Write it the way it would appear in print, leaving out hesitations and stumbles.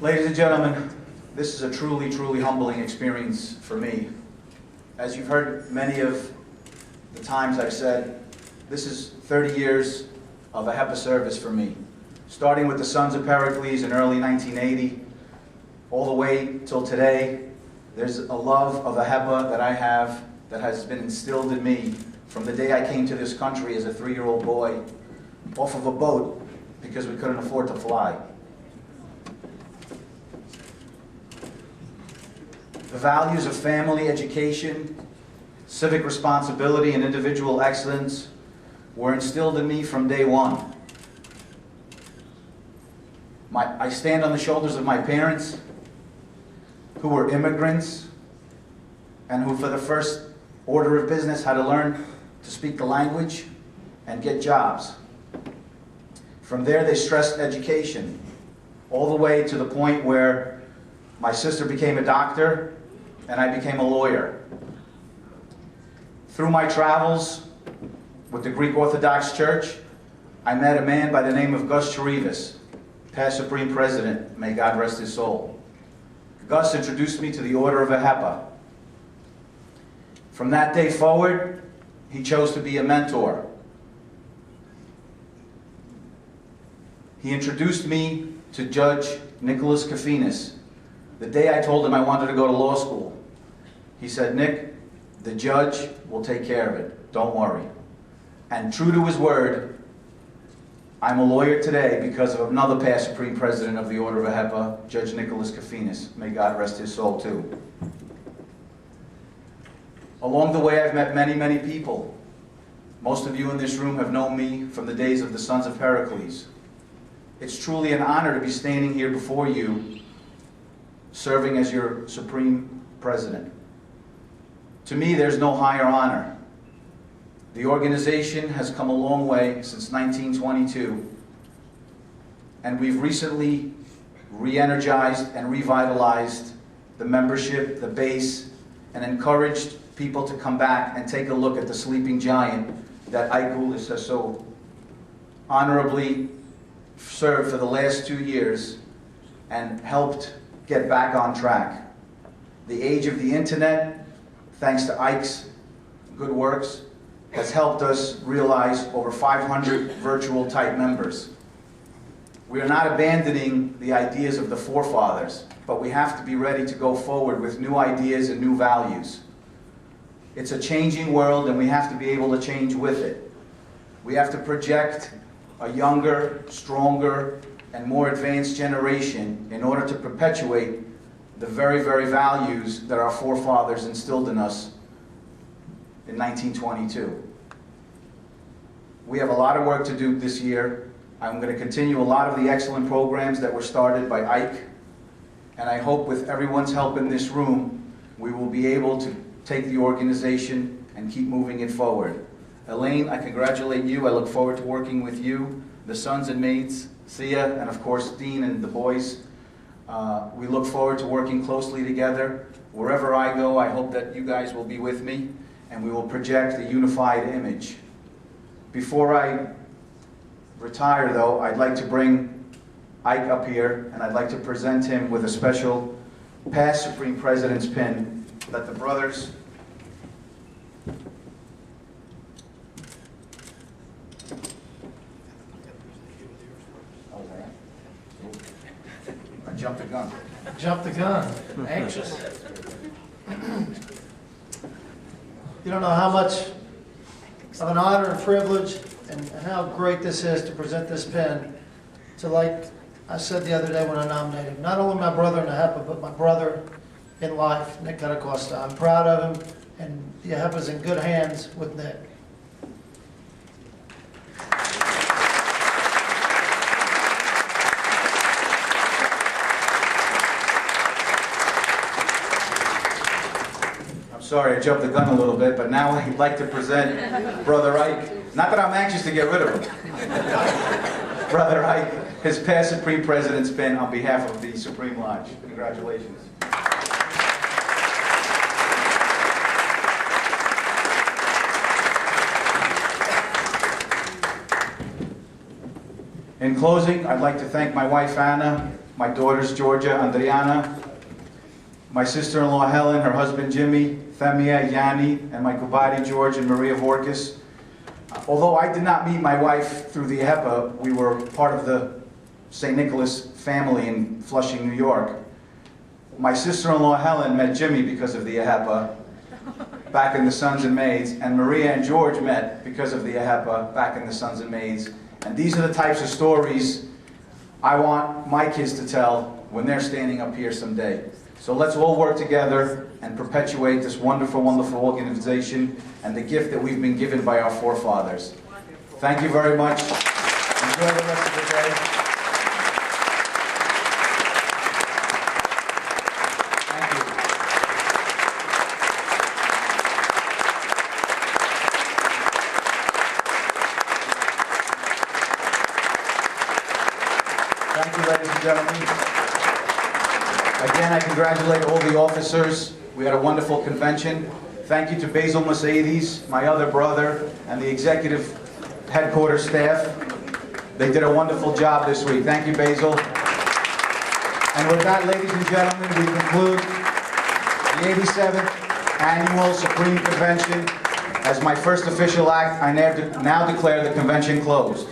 Ladies and gentlemen, this is a truly, truly humbling experience for me. As you've heard many of the times I've said, this is 30 years of AHEPA service for me. Starting with the Sons of Pericles in early 1980, all the way till today, there's a love of AHEPA that I have that has been instilled in me from the day I came to this country as a 3-year-old boy off of a boat because we couldn't afford to fly. The values of family, education, civic responsibility, and individual excellence were instilled in me from day one. I stand on the shoulders of my parents, who were immigrants, and who for the first order of business had to learn to speak the language and get jobs. From there they stressed education, all the way to the point where my sister became a doctor and I became a lawyer. Through my travels with the Greek Orthodox Church, I met a man by the name of Gus Cherivas, past Supreme President, may God rest his soul. Gus introduced me to the Order of AHEPA. From that day forward, he chose to be a mentor. He introduced me to Judge Nicholas Kafinas. The day I told him I wanted to go to law school, he said, "Nick, the judge will take care of it. Don't worry." And true to his word, I'm a lawyer today because of another past Supreme President of the Order of AHEPA, Judge Nicholas Kafinas. May God rest his soul too. Along the way, I've met many, many people. Most of you in this room have known me from the days of the Sons of Pericles. It's truly an honor to be standing here before you, serving as your Supreme President. To me, there's no higher honor. The organization has come a long way since 1922, and we've recently re-energized and revitalized the membership, the base, and encouraged people to come back and take a look at the sleeping giant that Ike Gulis has so honorably served for the last 2 years and helped get back on track. The age of the internet, thanks to Ike's good works, has helped us realize over 500 virtual type members. We are not abandoning the ideas of the forefathers, but we have to be ready to go forward with new ideas and new values. It's a changing world and we have to be able to change with it. We have to project a younger, stronger, and more advanced generation in order to perpetuate the very, very values that our forefathers instilled in us in 1922. We have a lot of work to do this year. I'm going to continue a lot of the excellent programs that were started by Ike, and I hope with everyone's help in this room, we will be able to take the organization and keep moving it forward. Elaine, I congratulate you. I look forward to working with you, the sons and maids, Sia, and of course Dean and the boys. We look forward to working closely together. Wherever I go, I hope that you guys will be with me, and we will project a unified image. Before I retire, though, I'd like to bring Ike up here, and I'd like to present him with a special past Supreme President's pin that the brothers I jumped the gun. Jump the gun. Anxious. You don't know how much of an honor and privilege and how great this is to present this pin to, like I said the other day when I nominated him, not only my brother in AHEPA, but my brother in life, Nick Karacostas. I'm proud of him, and the AHEPA's in good hands with Nick. Sorry, I jumped the gun a little bit, but now I'd like to present Brother Ike. Not that I'm anxious to get rid of him. Brother Ike, his past Supreme President's pin on behalf of the Supreme Lodge. Congratulations. In closing, I'd like to thank my wife Anna my daughters Georgia, Andriana, my sister-in-law Helen, her husband Jimmy, Themia, Yanni, and my kubari George and Maria Vorkis. Although I did not meet my wife through the AHEPA, we were part of the St. Nicholas family in Flushing, New York. My sister-in-law Helen met Jimmy because of the AHEPA back in the Sons and Maids, and Maria and George met because of the AHEPA back in the Sons and Maids. And these are the types of stories I want my kids to tell when they're standing up here someday. So let's all work together and perpetuate this wonderful, wonderful organization and the gift that we've been given by our forefathers. Thank you very much. Enjoy the rest of the day. Thank you. Thank you, ladies and gentlemen. Again, I congratulate all the officers. We had a wonderful convention. Thank you to Basil Mercedes, my other brother, and the executive headquarters staff. They did a wonderful job this week. Thank you, Basil. And with that, ladies and gentlemen, we conclude the 87th Annual Supreme Convention. As my first official act, I now declare the convention closed.